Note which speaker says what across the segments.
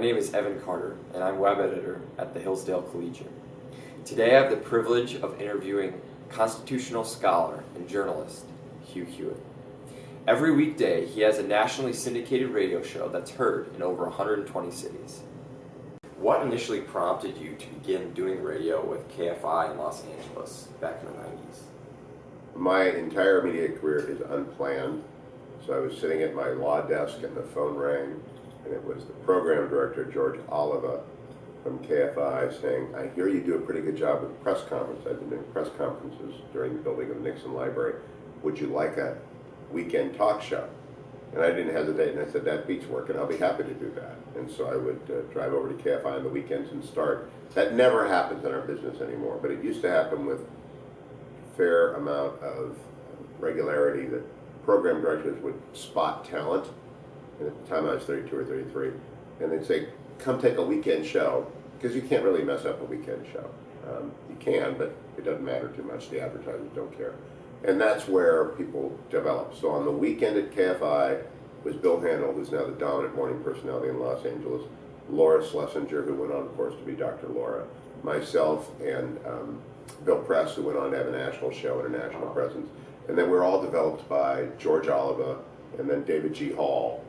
Speaker 1: name is Evan Carter, and I'm web editor at the Hillsdale Collegian. Today I have the privilege of interviewing constitutional scholar and journalist Hugh Hewitt. Every weekday, he has a nationally syndicated radio show that's heard in over 120 cities. What initially prompted you to begin doing radio with KFI in Los Angeles back in the 90s?
Speaker 2: My entire media career is unplanned. So I was sitting at my law desk and the phone rang, and it was the program director, George Oliva from KFI, saying, "I hear you do a pretty good job with press conference. I've been doing press conferences during the building of the Nixon Library. Would you like a weekend talk show?" And I didn't hesitate, and I said, "That beats work, and I'll be happy to do that." And so I would drive over to KFI on the weekends and start. That never happens in our business anymore, but it used to happen with a fair amount of regularity that program directors would spot talent. And at the time I was 32 or 33, and they'd say, "Come take a weekend show," because you can't really mess up a weekend show. You can, but it doesn't matter too much. The advertisers don't care. And that's where people develop. So on the weekend at KFI was Bill Handel, who's now the dominant morning personality in Los Angeles, Laura Schlesinger, who went on, of course, to be Dr. Laura, myself, and Bill Press, who went on to have a national show and a national presence. And then we're all developed by George Oliva and then David G. Hall,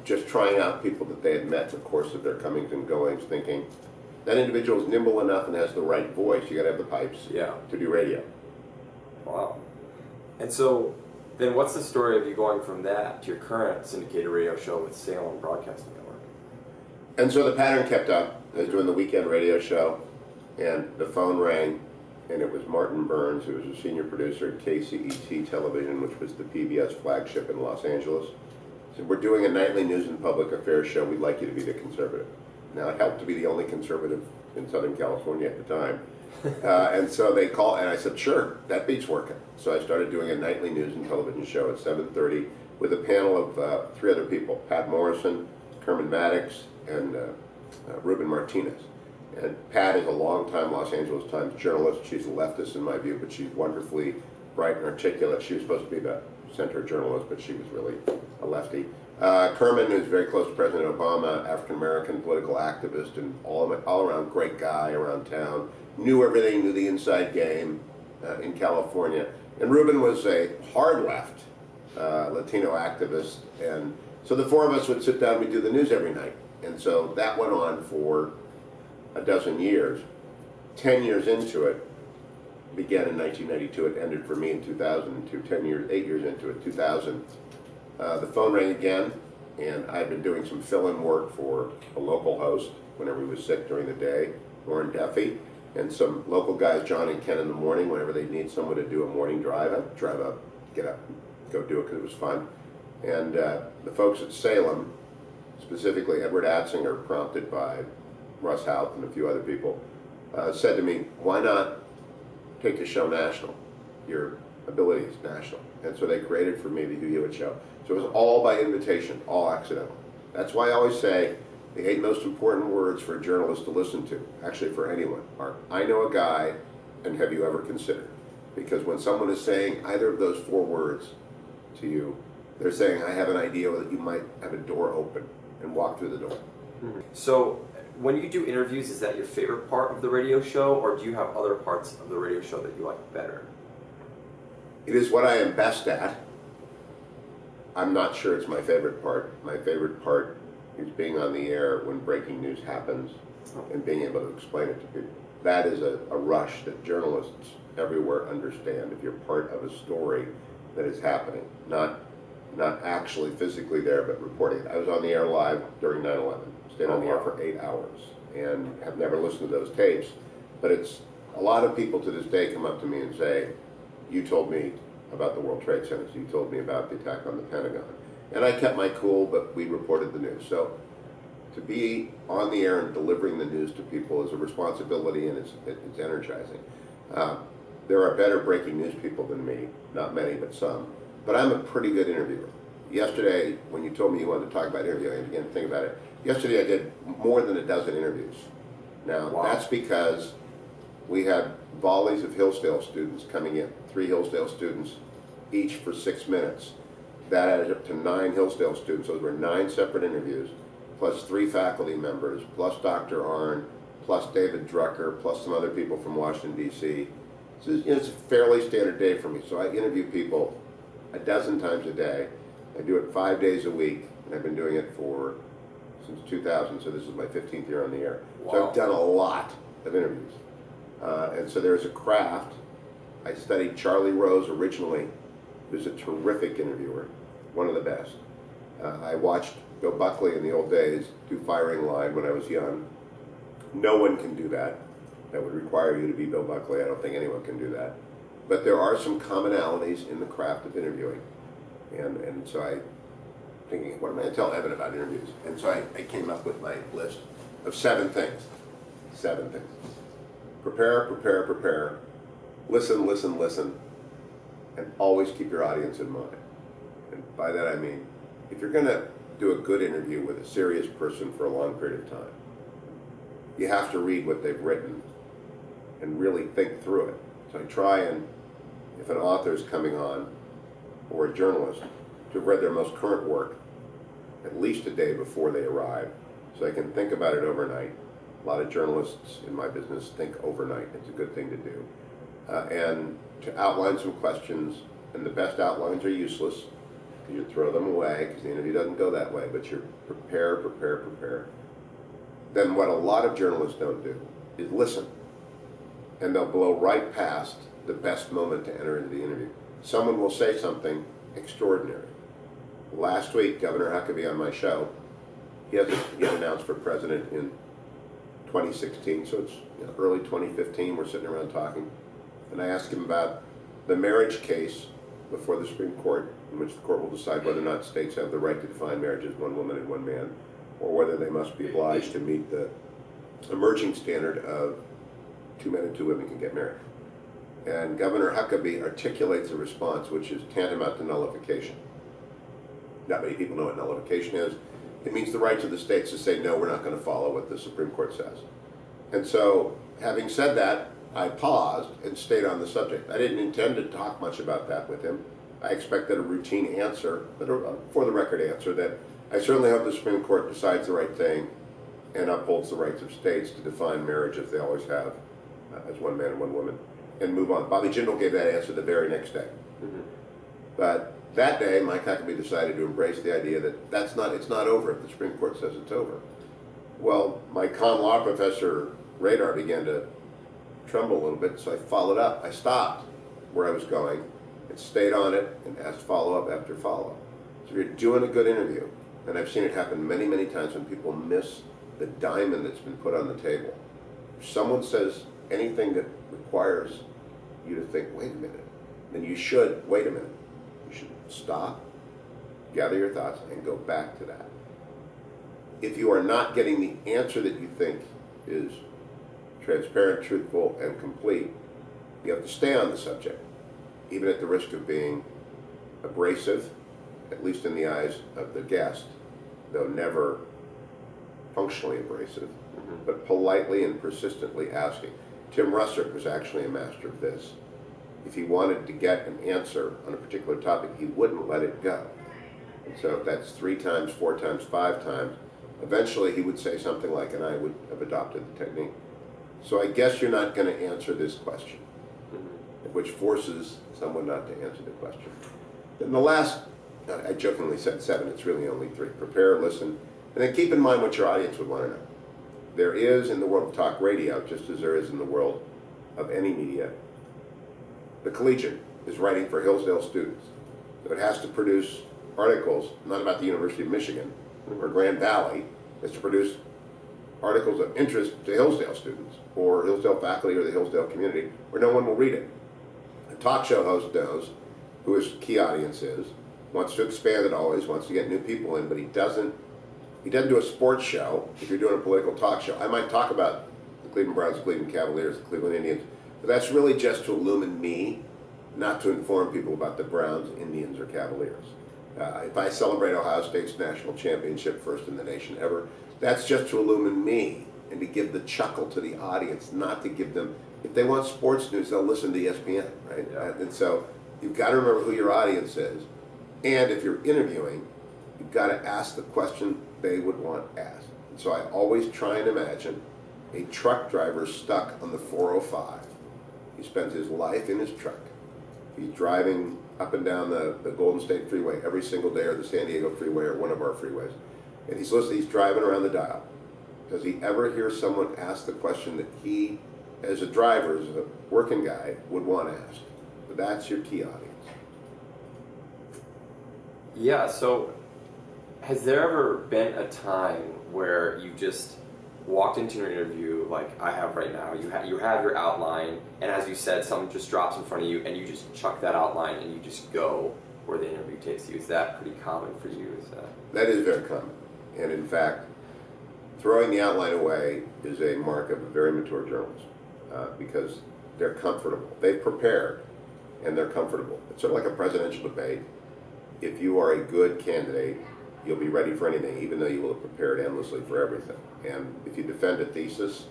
Speaker 2: just trying out people that they had met in the course of their comings and goings, thinking, that individual is nimble enough and has the right voice. You got to have the pipes to do radio.
Speaker 1: Wow. And so then what's the story of you going from that to your current syndicated radio show with Salem Broadcasting Network?
Speaker 2: And so the pattern kept up. I was doing the weekend radio show, and the phone rang, and it was Martin Burns, who was a senior producer at KCET Television, which was the PBS flagship in Los Angeles. He said, "We're doing a nightly news and public affairs show. We'd like you to be the conservative." Now, it helped to be the only conservative in Southern California at the time. And so they called, and I said, "Sure, that beats working." So I started doing a nightly news and television show at 7:30 with a panel of 3 other people, Pat Morrison, Kerman Maddox, and Ruben Martinez. And Pat is a longtime Los Angeles Times journalist. She's a leftist in my view, but she's wonderfully bright and articulate. She was supposed to be the center journalist, but she was really a lefty. Kerman is very close to President Obama, African-American political activist, and all around great guy around town. Knew everything, knew the inside game in California. And Ruben was a hard left Latino activist. And so the 4 of us would sit down and we'd do the news every night. And so that went on for a dozen years. 10 years into it, began in 1992, it ended for me in 2002, 8 years into it, 2000. The phone rang again, and I'd been doing some fill-in work for a local host whenever he was sick during the day, Warren Duffy, and some local guys, John and Ken, in the morning, whenever they need someone to do a morning drive. I'd drive up, get up, go do it because it was fun. And the folks at Salem, specifically Edward Atzinger, prompted by Russ Houth and a few other people, said to me, "Why not take the show national? Your ability is national." And so they created for me the Hugh Hewitt Show. So it was all by invitation, all accidental. That's why I always say the 8 most important words for a journalist to listen to, actually for anyone, are "I know a guy" and "Have you ever considered?" Because when someone is saying either of those 4 words to you, they're saying, "I have an idea that you might have a door open and walk through the door."
Speaker 1: Mm-hmm. So when you do interviews, is that your favorite part of the radio show, or do you have other parts of the radio show that you like better?
Speaker 2: It is what I am best at. I'm not sure it's my favorite part. My favorite part is being on the air when breaking news happens and being able to explain it to people. That is a rush that journalists everywhere understand. If you're part of a story that is happening, not actually physically there, but reporting it. I was on the air live during 9/11. Stayed on the air for 8 hours and have never listened to those tapes. But it's a lot of people to this day come up to me and say, "You told me about the World Trade Centers. You told me about the attack on the Pentagon." And I kept my cool, but we reported the news. So to be on the air and delivering the news to people is a responsibility, and it's energizing. There are better breaking news people than me, not many, but some. But I'm a pretty good interviewer. Yesterday, when you told me you wanted to talk about interviewing, I began to think about it. Yesterday I did more than a dozen interviews. Now, that's because we had volleys of Hillsdale students coming in, 3 Hillsdale students each for 6 minutes. That added up to 9 Hillsdale students. Those were 9 separate interviews. plus 3 faculty members, plus Dr. Arnn, plus David Drucker, plus some other people from Washington, D.C. So it's a fairly standard day for me. So I interview people a dozen times a day. I do it 5 days a week, and I've been doing it since 2000, so this is my 15th year on the air.
Speaker 1: Wow.
Speaker 2: So I've done a lot of interviews. And so there's a craft. I studied Charlie Rose originally, who's a terrific interviewer, one of the best. I watched Bill Buckley in the old days do Firing Line when I was young. No one can do that. That would require you to be Bill Buckley. I don't think anyone can do that. But there are some commonalities in the craft of interviewing. And so I thinking, what am I going to tell Evan about interviews? And so I came up with my list of 7 things. 7 things. Prepare, prepare, prepare. Listen, listen, listen. And always keep your audience in mind. And by that I mean, if you're going to do a good interview with a serious person for a long period of time, you have to read what they've written and really think through it. So I try and, if an author is coming on, or a journalist, to have read their most current work at least a day before they arrive, so I can think about it overnight. A lot of journalists in my business think overnight. It's a good thing to do. And to outline some questions, and the best outlines are useless, because you throw them away, because the interview doesn't go that way, but you prepare, prepare, prepare. Then what a lot of journalists don't do is listen, and they'll blow right past the best moment to enter into the interview. Someone will say something extraordinary. Last week, Governor Huckabee on my show, he had announced for president in 2016, so it's early 2015, we're sitting around talking, and I asked him about the marriage case before the Supreme Court, in which the court will decide whether or not states have the right to define marriage as one woman and one man, or whether they must be obliged to meet the emerging standard of 2 men and 2 women can get married. And Governor Huckabee articulates a response which is tantamount to nullification. Not many people know what nullification is. It means the rights of the states to say, no, we're not going to follow what the Supreme Court says. And so, having said that, I paused and stayed on the subject. I didn't intend to talk much about that with him. I expected a routine answer, but a for the record answer, that I certainly hope the Supreme Court decides the right thing and upholds the rights of states to define marriage as they always have, as one man and one woman, and move on. Bobby Jindal gave that answer the very next day. Mm-hmm. But that day, Mike Huckabee decided to embrace the idea that it's not over if the Supreme Court says it's over. Well, my con law professor radar began to tremble a little bit, so I followed up. I stopped where I was going and stayed on it and asked follow-up after follow-up. So if you're doing a good interview, and I've seen it happen many, many times when people miss the diamond that's been put on the table. If someone says anything that requires you to think, wait a minute, then you should, wait a minute. You should stop, gather your thoughts, and go back to that. If you are not getting the answer that you think is transparent, truthful, and complete, you have to stay on the subject, even at the risk of being abrasive, at least in the eyes of the guest, though never functionally abrasive, but politely and persistently asking. Tim Russert was actually a master of this. If he wanted to get an answer on a particular topic, he wouldn't let it go. And so if that's 3 times, 4 times, 5 times, eventually he would say something like, and I would have adopted the technique. So I guess you're not going to answer this question, which forces someone not to answer the question. Then the last, I jokingly said 7, it's really only 3. Prepare, listen, and then keep in mind what your audience would want to know. There is in the world of talk radio, just as there is in the world of any media, the Collegian is writing for Hillsdale students. So it has to produce articles, not about the University of Michigan or Grand Valley, it's to produce articles of interest to Hillsdale students or Hillsdale faculty or the Hillsdale community, where no one will read it. A talk show host knows who his key audience is, wants to expand it always, wants to get new people in, but he doesn't do a sports show if you're doing a political talk show. I might talk about the Cleveland Browns, the Cleveland Cavaliers, the Cleveland Indians, but that's really just to illumine me, not to inform people about the Browns, Indians, or Cavaliers. If I celebrate Ohio State's national championship, first in the nation ever, that's just to illumine me and to give the chuckle to the audience, not to give them, if they want sports news, they'll listen to ESPN, right? Yeah. And so you've got to remember who your audience is. And if you're interviewing, you've got to ask the question they would want asked. And so I always try and imagine a truck driver stuck on the 405. He spends his life in his truck. He's driving up and down the Golden State Freeway every single day, or the San Diego Freeway, or one of our freeways. And he's listening, he's driving around the dial. Does he ever hear someone ask the question that he, as a driver, as a working guy, would want asked? But that's your key audience.
Speaker 1: Yeah, so has there ever been a time where you just walked into an interview like I have right now, you have your outline, and as you said, something just drops in front of you, and you just chuck that outline and you just go where the interview takes you? Is that pretty common for you?
Speaker 2: That is very common. And in fact, throwing the outline away is a mark of a very mature journalist, because they're comfortable. They've prepared, and they're comfortable. It's sort of like a presidential debate. If you are a good candidate, you'll be ready for anything, even though you will have prepared endlessly for everything. And if you defend a thesis,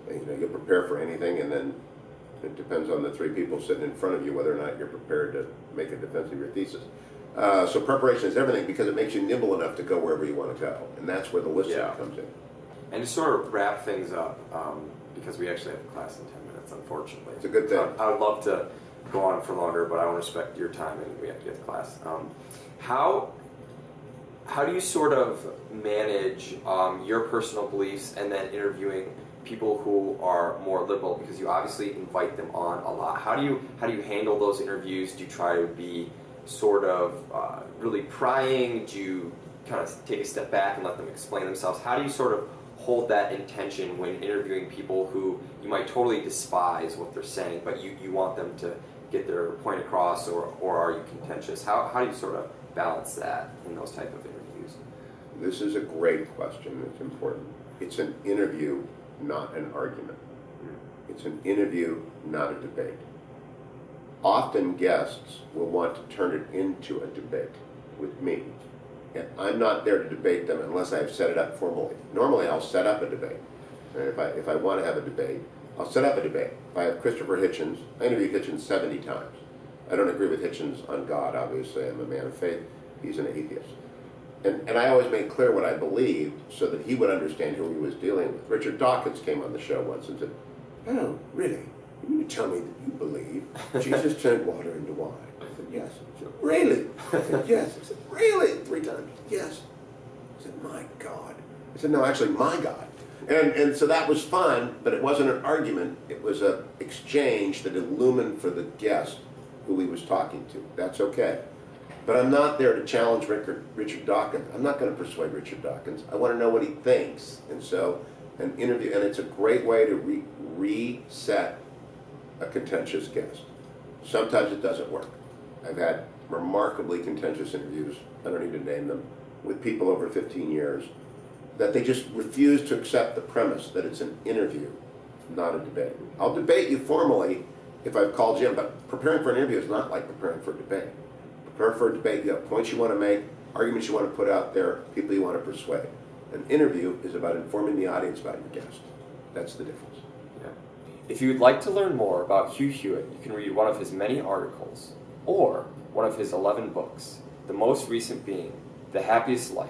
Speaker 2: you'll prepare for anything, and then it depends on the three people sitting in front of you whether or not you're prepared to make a defense of your thesis. So preparation is everything, because it makes you nimble enough to go wherever you want to go, and that's where the listening comes in.
Speaker 1: And to sort of wrap things up, because we actually have a class in 10 minutes, unfortunately.
Speaker 2: It's a good thing.
Speaker 1: I would love to go on for longer, but I want to respect your time, and we have to get to class. How do you sort of manage your personal beliefs and then interviewing people who are more liberal, because you obviously invite them on a lot? How do you handle those interviews? Do you try to be sort of really prying? Do you kind of take a step back and let them explain themselves? How do you sort of hold that intention when interviewing people who you might totally despise what they're saying, but you want them to get their point across, or are you contentious? How do you sort of balance that in those type of interviews?
Speaker 2: This is a great question. It's important. It's an interview, not an argument. It's an interview, not a debate. Often guests will want to turn it into a debate with me. And I'm not there to debate them unless I've set it up formally. Normally I'll set up a debate. And if I want to have a debate, I'll set up a debate. If I have Christopher Hitchens, I interviewed Hitchens 70 times. I don't agree with Hitchens on God, obviously. I'm a man of faith. He's an atheist. And I always made clear what I believed so that he would understand who he was dealing with. Richard Dawkins came on the show once and said, "Oh, really? You mean to tell me that you believe Jesus turned water into wine?" I said, "Yes." He said, "Really?" I said, "Yes." I said, "Really?" 3 times. "Yes." I said, "My God." I said, "No, actually, my God." And so that was fun, but it wasn't an argument. It was an exchange that illumined for the guest who he was talking to. That's okay. But I'm not there to challenge Richard Dawkins. I'm not going to persuade Richard Dawkins. I want to know what he thinks. And so an interview, and it's a great way to reset a contentious guest. Sometimes it doesn't work. I've had remarkably contentious interviews, I don't need to name them, with people over 15 years, that they just refuse to accept the premise that it's an interview, not a debate. I'll debate you formally if I've called you in, but preparing for an interview is not like preparing for a debate. Prepare for a debate, you have points you want to make, arguments you want to put out there, people you want to persuade. An interview is about informing the audience about your guest. That's the difference.
Speaker 1: Yeah. If you would like to learn more about Hugh Hewitt, you can read one of his many articles or one of his 11 books, the most recent being The Happiest Life,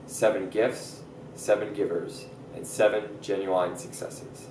Speaker 1: 7 Gifts, 7 Givers, and 7 Genuine Successes.